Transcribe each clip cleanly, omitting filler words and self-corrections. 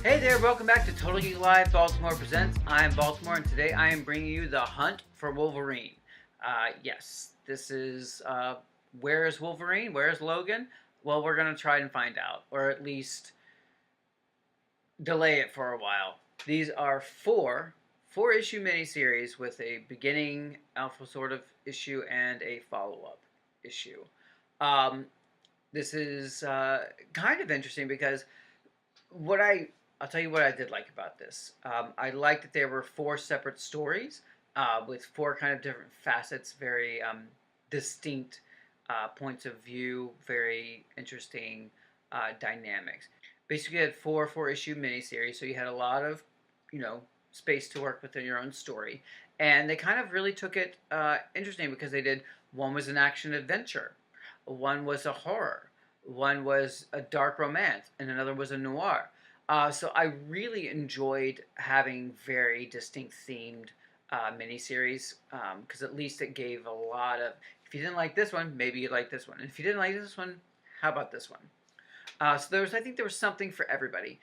Hey there, welcome back to Total Geek Live Baltimore Presents. I'm Baltimore, and today I am bringing you the hunt for Wolverine. Yes, this is where is Wolverine? Where is Logan? Well, we're going to try and find out, or at least delay it for a while. These are four issue miniseries with a beginning alpha sort of issue and a follow up issue. Um, this is kind of interesting because what I'll tell you what I did like about this. I liked that there were four separate stories with four kind of different facets, very distinct points of view, very interesting dynamics. Basically, you had four issue miniseries, so you had a lot of, space to work within your own story, and they kind of really took it interesting because they did one was an action adventure, one was a horror, one was a dark romance, and another was a noir. So I really enjoyed having very distinct themed miniseries because at least it gave a lot of. If you didn't like this one, maybe you like this one. And if you didn't like this one, how about this one? I think there was something for everybody.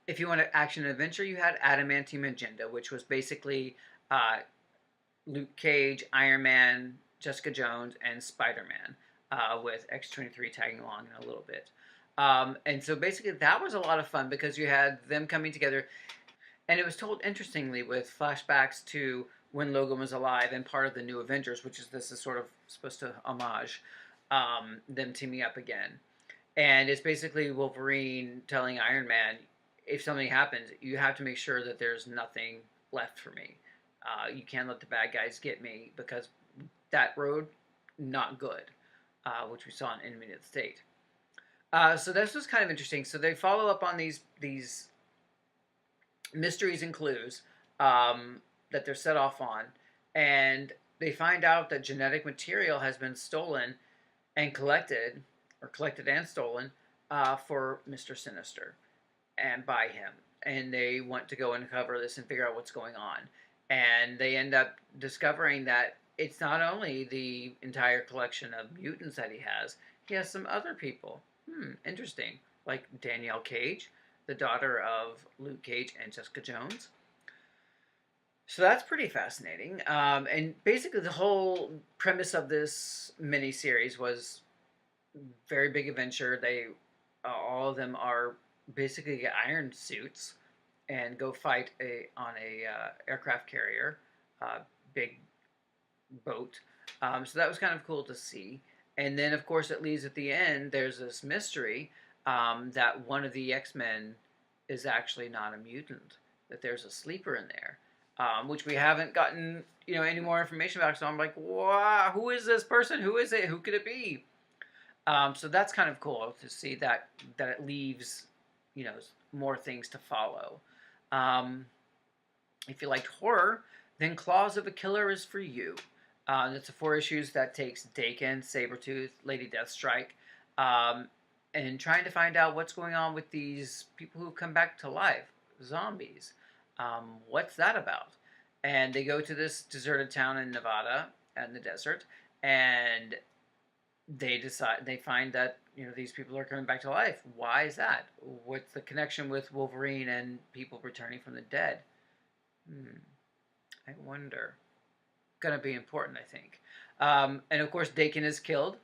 If you wanted action and adventure, you had Adamantium Agenda, which was basically Luke Cage, Iron Man, Jessica Jones, and Spider-Man, with X-23 tagging along in a little bit. And so basically that was a lot of fun because you had them coming together, and it was told interestingly with flashbacks to when Logan was alive and part of the New Avengers, which is this is sort of supposed to homage them teaming up again. And it's basically Wolverine telling Iron Man, if something happens, you have to make sure that there's nothing left for me. You can't let the bad guys get me because that road, not good, which we saw in Enemy of the State. So this was kind of interesting. So they follow up on these mysteries and clues that they're set off on, and they find out that genetic material has been stolen and collected and stolen for Mr. Sinister and by him. And they want to go and cover this and figure out what's going on. And they end up discovering that it's not only the entire collection of mutants that he has some other people. Interesting. Like Danielle Cage, the daughter of Luke Cage and Jessica Jones. So that's pretty fascinating. And basically, the whole premise of this miniseries was very big adventure. They all of them are basically get iron suits and go fight on a aircraft carrier, big boat. So that was kind of cool to see. And then, of course, it leaves at the end. There's this mystery that one of the X-Men is actually not a mutant. That there's a sleeper in there, which we haven't gotten any more information about. So I'm like, wow, who is this person? Who is it? Who could it be? So that's kind of cool to see that it leaves more things to follow. If you liked horror, then Claws of a Killer is for you. It's a 4 issues that takes Daken, Sabretooth, Lady Deathstrike, and trying to find out what's going on with these people who've come back to life, zombies. What's that about? And they go to this deserted town in Nevada, in the desert, and they find that these people are coming back to life. Why is that? What's the connection with Wolverine and people returning from the dead? I wonder. Going to be important, I think. And of course, Daken is killed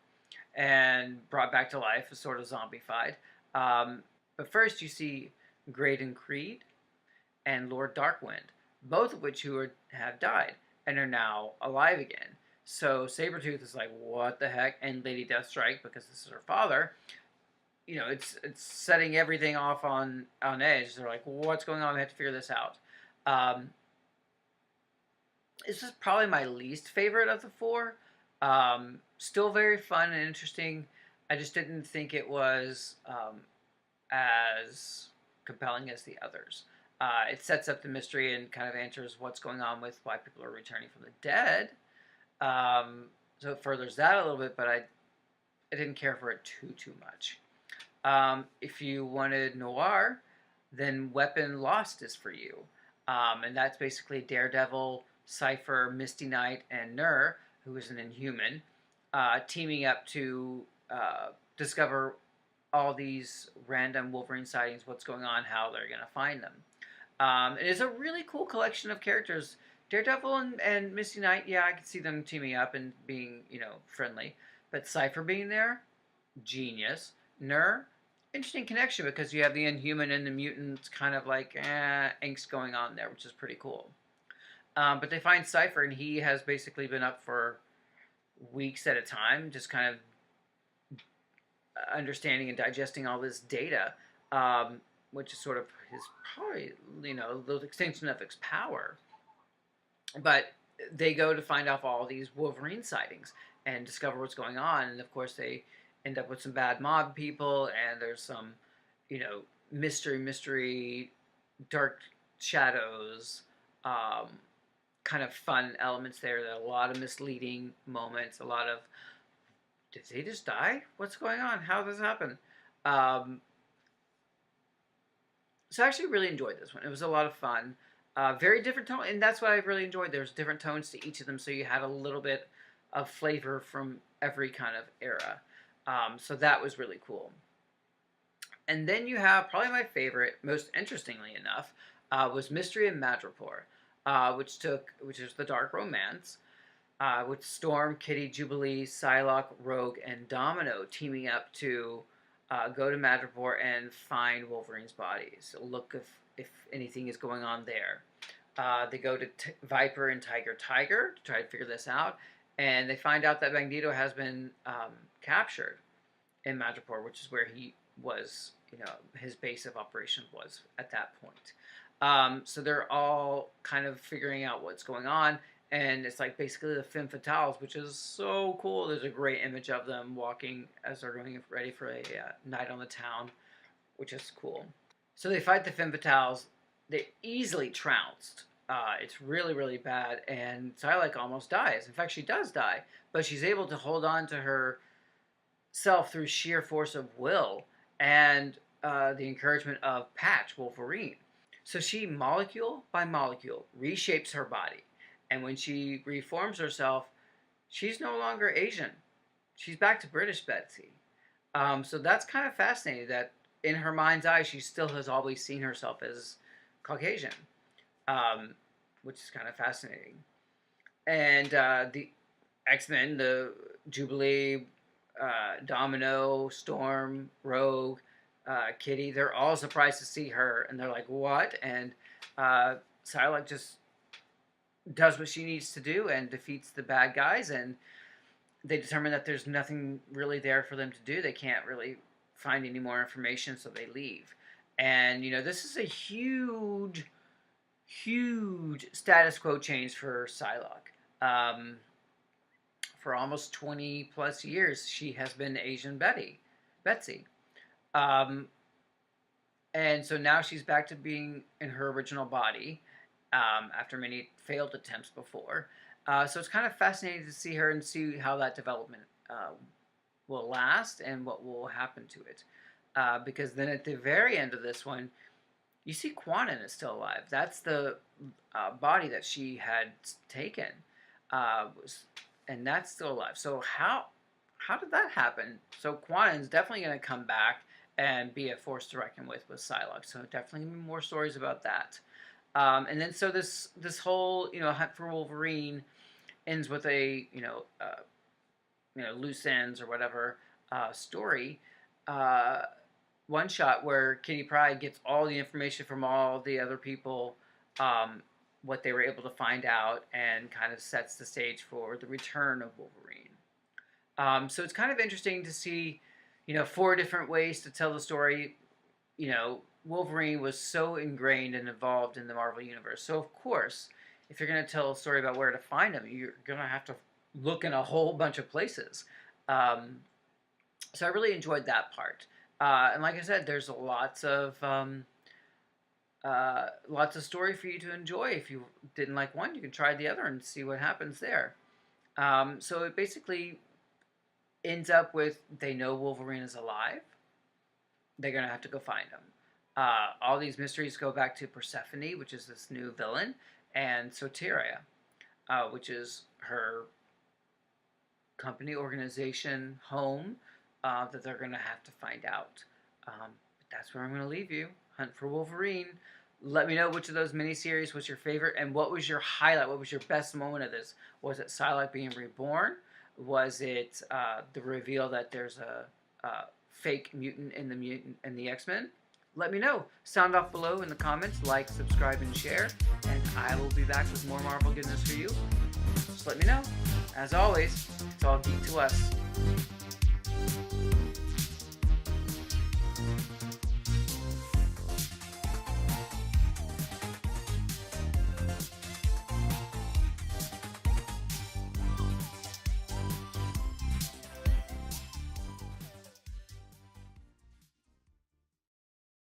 and brought back to life, is sort of zombified. But first, you see Graydon Creed and Lord Darkwind, both of which have died and are now alive again. So Sabretooth is like, what the heck? And Lady Deathstrike, because this is her father, it's setting everything off on edge. They're like, what's going on? We have to figure this out. This is probably my least favorite of the 4. Still very fun and interesting. I just didn't think it was as compelling as the others. It sets up the mystery and kind of answers what's going on with why people are returning from the dead. So it furthers that a little bit, but I didn't care for it too much. If you wanted noir, then Weapon Lost is for you. And that's basically Daredevil, Cypher, Misty Knight, and Nur, who is an Inhuman, teaming up to discover all these random Wolverine sightings, what's going on, how they're going to find them. It is a really cool collection of characters. Daredevil and Misty Knight, yeah, I could see them teaming up and being, friendly. But Cypher being there, genius. Nur, interesting connection because you have the Inhuman and the mutants kind of like angst going on there, which is pretty cool. But they find Cypher, and he has basically been up for weeks at a time, just kind of understanding and digesting all this data, which is sort of his probably, the extension of his power. But they go to find out all these Wolverine sightings and discover what's going on, and of course they end up with some bad mob people, and there's some, mystery, dark shadows, kind of fun elements there. There are a lot of misleading moments, a lot of, did they just die? What's going on? How does this happen? So I actually really enjoyed this one. It was a lot of fun. Very different tone, and that's what I really enjoyed. There's different tones to each of them, so you had a little bit of flavor from every kind of era. So that was really cool. And then you have probably my favorite, most interestingly enough, was Mystery in Madripoor, which is the dark romance, with Storm, Kitty, Jubilee, Psylocke, Rogue, and Domino teaming up to go to Madripoor and find Wolverine's body. So look if anything is going on there. They go to Viper and Tiger to try to figure this out, and they find out that Magneto has been captured in Madripoor, which is where he was, his base of operations was at that point. So they're all kind of figuring out what's going on, and it's like basically the femme fatales, which is so cool. There's a great image of them walking as they're getting ready for a night on the town, which is cool. So they fight the femme fatales. They easily trounced. It's really, really bad, and Psylocke almost dies. In fact, she does die, but she's able to hold on to herself through sheer force of will and the encouragement of Patch, Wolverine. So she, molecule by molecule, reshapes her body. And when she reforms herself, she's no longer Asian. She's back to British Betsy. So that's kind of fascinating that in her mind's eye, she still has always seen herself as Caucasian, which is kind of fascinating. And the X-Men, the Jubilee, Domino, Storm, Rogue, Kitty, they're all surprised to see her, and they're like, what? And Psylocke just does what she needs to do and defeats the bad guys, and they determine that there's nothing really there for them to do. They can't really find any more information, so they leave. And, this is a huge, huge status quo change for Psylocke. For almost 20 plus years, she has been Asian Betsy. And so now she's back to being in her original body, after many failed attempts before. So it's kind of fascinating to see her and see how that development will last and what will happen to it. Because then at the very end of this one, you see Quanon is still alive. That's the body that she had taken, and that's still alive. So how did that happen? So Quanon's definitely going to come back and be a force to reckon with Psylocke. So definitely more stories about that. And then so this whole hunt for Wolverine ends with a loose ends or whatever story, one shot where Kitty Pryde gets all the information from all the other people, what they were able to find out, and kind of sets the stage for the return of Wolverine. So it's kind of interesting to see 4 different ways to tell the story. Wolverine was so ingrained and involved in the Marvel Universe. So, of course, if you're going to tell a story about where to find him, you're going to have to look in a whole bunch of places. So I really enjoyed that part. And like I said, there's lots of story for you to enjoy. If you didn't like one, you can try the other and see what happens there. So it basically ends up with they know Wolverine is alive. They're going to have to go find him. All these mysteries go back to Persephone, which is this new villain, and Soteria, which is her company, organization, home, that they're going to have to find out. But that's where I'm going to leave you. Hunt for Wolverine. Let me know which of those miniseries was your favorite, and what was your highlight? What was your best moment of this? Was it Psylocke being reborn? Was it the reveal that there's a fake mutant in the X-Men? Let me know. Sound off below in the comments. Like, subscribe, and share. And I will be back with more Marvel goodness for you. Just let me know. As always, it's all geek to us.